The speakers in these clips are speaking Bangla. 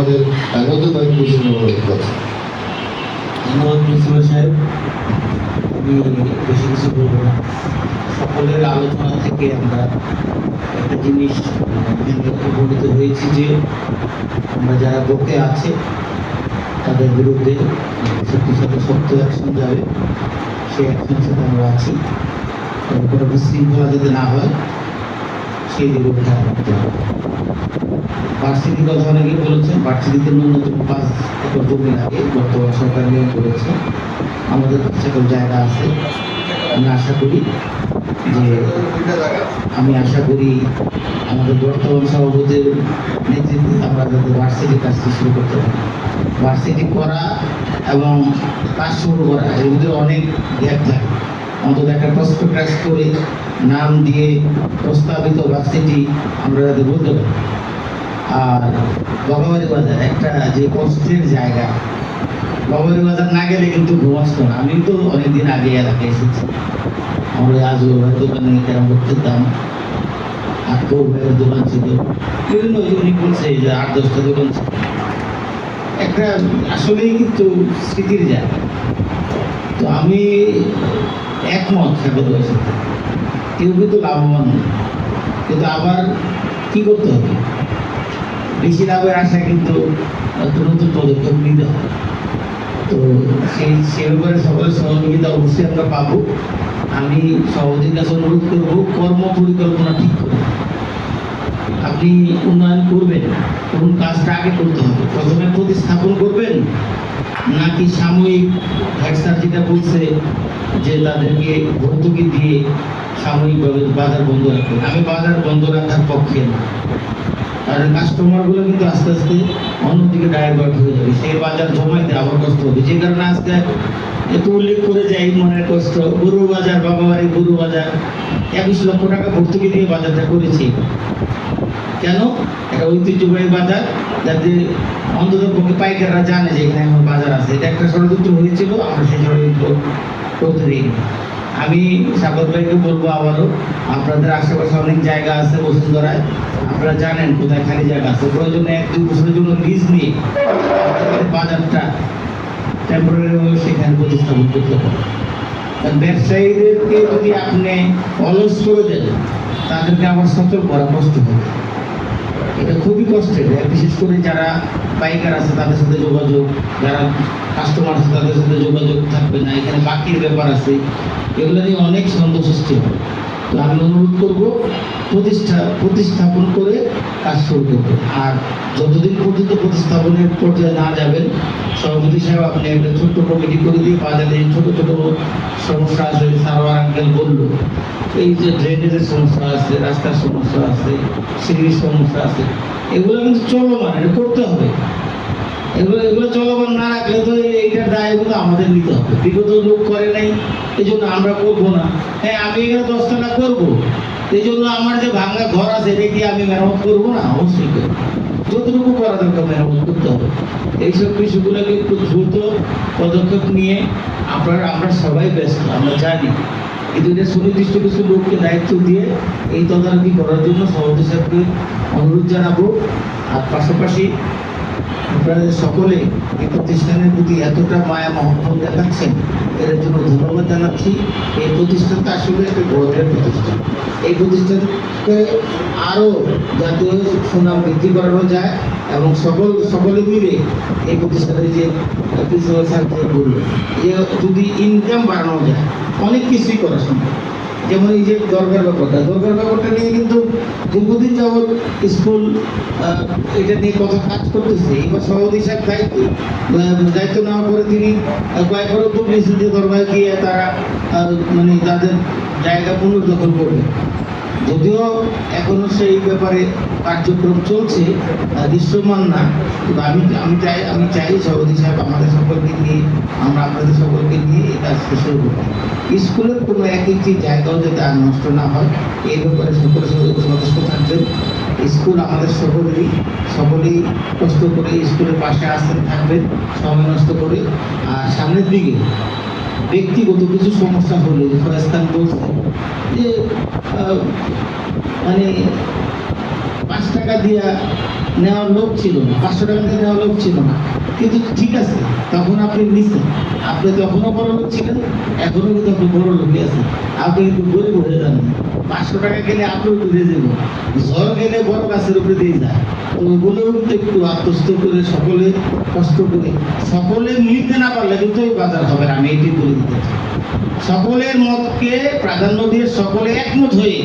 আমাদের নতুন অনুরোধ করছি। ধন্যবাদ প্রিন্সিপাল সাহেব। আমি বেশি কিছু বলবো না। সকলের আলোচনা থেকে আমরা একটা জিনিস উপনীত হয়েছি যে আমরা যারা বকে আছে তাদের বিরুদ্ধে শক্তির সাথে শক্ত অ্যাকশন যাবে, সেই অ্যাকশন সাথে আমরা আছি। কোনো বিশৃঙ্খলা যাতে না হয় সেই দিকে খেয়াল রাখতে হবে। ভার্সিটির কথা অনেকেই বলেছেন, ভার্সিটিতে ন্যূনতম 5 একর জমি লাগে, বর্তমান সরকার নিয়োগ করেছে। আমাদের সেরকম জায়গা আছে। আমি আশা করি আমাদের বর্তমান সভাপতির নেতৃত্বে আমরা যাতে ভার্সিটির কাজটি শুরু করতে পারি। ভার্সিটি করা এবং কাজ শুরু করা এর মধ্যে অনেক গ্যাপ থাকে। অন্তত একটা প্রসপেক্টাস করে নাম দিয়ে প্রস্তাবিত ভার্সিটি আমরা যাতে বলতে পারি। আর বগাবাড়ি বাজার একটা যে কষ্টের জায়গা, বগাবাড়ি বাজার না গেলে কিন্তু ঘুম আসতো না। আমি তো অনেকদিন আগে এলাকায় এসেছি। আমরা আজও ভাই দোকানে ক্যারাম বোর্ড খেলতাম, আজকেও ভাইয়ের দোকান ছিল, বিভিন্ন উনি বলছে যে 8-10টা দোকান ছিল। একটা আসলেই কিন্তু স্মৃতির জায়গা। তো আমি একমত স্বাগতের সাথে, কেউ কিন্তু লাভবান নেই, কিন্তু আবার কি করতে হবে, বেশি লাভের আশায় কিন্তু নতুন পদক্ষেপ নিতে হবে। তো সে ব্যাপারে সকলের সহযোগিতা অবশ্যই আমরা পাবো। আমি সভাপতির কাছে অনুরোধ করবো, কর্ম পরিকল্পনা ঠিক করুন। আপনি উন্নয়ন করবেন, কোন কাজটা আগে করতে হবে, প্রথমে প্রতিস্থাপন করবেন নাকি সাময়িক হেড স্যার যেটা বলছে যে তাদেরকে ভর্তুকি দিয়ে সাময়িকভাবে বাজার বন্ধ রাখবেন। আমি বাজার বন্ধ রাখার পক্ষে না, কারণ কাস্টমারগুলো কিন্তু আস্তে আস্তে অন্যদিকে ডাইভার্ট হয়ে যাবে, সেই বাজার জমাইতে আবার কষ্ট হবে। যে কারণে আজকে একটু উল্লেখ করে যাই, মনের কষ্ট, গরু বাজার, বাবাবাড়ি গরু বাজার 21 লক্ষ টাকা ভর্তুকি দিয়ে বাজারটা করেছি। কেন? একটা ঐতিহ্যবাহী বাজার, যাতে অন্তত পক্ষে পাইকাররা জানে যে এখানে আমার বাজার আছে। এটা একটা ষড়যন্ত্র হয়েছিল, আমরা সেই ষড়যন্ত্র করতে দিই। আমি সাগর ভাইকে বলবো আবারও, আপনাদের আশেপাশে অনেক জায়গা আছে বসুন্ধরায়, আপনারা জানেন কোথায় খালি জায়গা আছে, প্রয়োজনে 1-2 বছরের জন্য লিজ নিয়ে বাজারটা টেম্পোরারি সেখানে প্রতিস্থাপন করতে পারে। ব্যবসায়ীদেরকে যদি আপনি অলস করে দেন, তাদেরকে আবার সচল করা কষ্ট হবে। এটা খুবই কষ্টের, বিশেষ করে যারা পাইকার আছে তাদের সাথে যোগাযোগ, যারা কাস্টমার আছে তাদের সাথে যোগাযোগ থাকবে না, এখানে বাকির ব্যাপার আছে, এগুলো নিয়ে অনেক সন্দেহ সৃষ্টি হবে। তো আমি অনুরোধ করবো প্রতিস্থাপন করে কাজ শুরু করবে। আর যতদিন পর্যন্ত প্রতিস্থাপনের পর্যায়ে না যাবেন, সভাপতি সাহেব আপনি একটা ছোট্ট কমিটি করে দিয়ে বাজারে ছোট ছোট সমস্যা আছে, সারোয়ার আঙ্কেল বললো, এই যে ড্রেনেজের সমস্যা আছে, রাস্তার সমস্যা আছে, সিঁড়ির সমস্যা আছে, এগুলো কিন্তু চলমান, এটা করতে হবে। এগুলো চলমান না রাখলে তো এইটার দায়গুলো আমাদের নিতে হবে। বিগত লোক করে নাই, এই জন্য আমরা করবো না। হ্যাঁ, আমি এখানে 10 টাকা করবো, এই জন্য আমার যে ভাঙা ঘর আছে এটা কি আমি মেরামত করবো না? অবশ্যই করবো। যতটুকু করা দরকার মেরামত করতে হবে। এইসব বিষয়গুলোকে একটু দ্রুত পদক্ষেপ নিয়ে আমরা সবাই ব্যস্ত, আমরা জানি, কিন্তু এটা সুনির্দিষ্ট কিছু লোককে দায়িত্ব দিয়ে এই তদারকি করার জন্য সভাপতি সাহেবকে অনুরোধ জানাবো। আর পাশাপাশি আপনারা সকলে এই প্রতিষ্ঠানের প্রতি এতটা মায়া মহব্বত দেখাচ্ছেন, এর জন্য ধন্যবাদ জানাচ্ছি। এই প্রতিষ্ঠানটা আসলে একটা গর্বের প্রতিষ্ঠান। এই প্রতিষ্ঠানকে আরও জাতীয় সুনাম বৃদ্ধি করানো যায় এবং সকলে মিলে এই প্রতিষ্ঠানের যে প্রিন্সিপাল স্যার বলল, যে যদি ইনকাম বাড়ানো যায় অনেক কিছুই করা সম্ভব। যেমন এই যে দরকার ব্যাপারটা নিয়ে কিন্তু দীর্ঘদিন যাবৎ স্কুল এটা নিয়ে কত কাজ করতেছে। এবার সভাপতি সাহেব দায়িত্ব নেওয়ার পরে তিনি কয়েকবার উদ্যোগ নিয়েছেন যে দরবারে গিয়ে তারা মানে তাদের জায়গা পুনর্দখল করবে। যদিও এখনো সেই ব্যাপারে কার্যক্রম চলছে, দৃশ্যমান না, কিন্তু আমি চাই সভাপতি সাহেব আমাদের সকলকে নিয়ে, আমরা আপনাদের সকলকে নিয়ে এই কাজটা শুরু করব। স্কুলের কোনো একটি জায়গাও যাতে আর নষ্ট না হয়, এই ব্যাপারে সকলে সদস্য থাকবেন। স্কুল আমাদের সকলেই কষ্ট করে স্কুলের পাশে আসতে থাকবেন, সময় নষ্ট করে। আর সামনের দিকে ব্যক্তিগত কিছু সমস্যা হলে ফয়স্তান বলছে যে মানে 5 টাকা দিয়ে নেওয়ার লোক ছিল না, 500 টাকা দিয়ে নেওয়ার লোক ছিল না। কিন্তু ঠিক আছে, তখন আপনি নিছেন, আপনি তখনও বড় লোক ছিলেন, এখনও কিন্তু আপনি বড় লোকই আছেন। আপনি কিন্তু গরিব হয়ে যান। 500 টাকা গেলে আপনি উঠে যাবো, ঝড় গেলে বড় গাছের উপরে দিয়ে যায়। তো ওগুলোও কিন্তু একটু আত্মস্থ করে সকলে কষ্ট করে সকলে মিলতে না পারলে কিন্তু ওই বাজার হবে না। আমি এটি বলে দিতে চাই, সকলের মতকে প্রাধান্য দিয়ে সকলে একমত হয়ে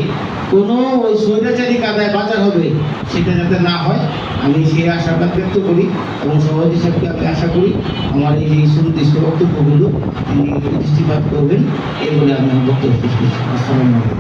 কোনো ওই স্বৈরাচারী কাদায় বাজার হবে সেটা যাতে না হয়, আমি সেই আশাবাদ ব্যক্ত করি। এবং সভাপতি সাহেবকে আমি আশা করি আমার এই যে সুনির্দিষ্ট বক্তব্যগুলো তিনি দৃষ্টিপাত করবেন, এই বলে আমি আমার বক্তব্য শেষ করছি। আসসালামু আলাইকুম।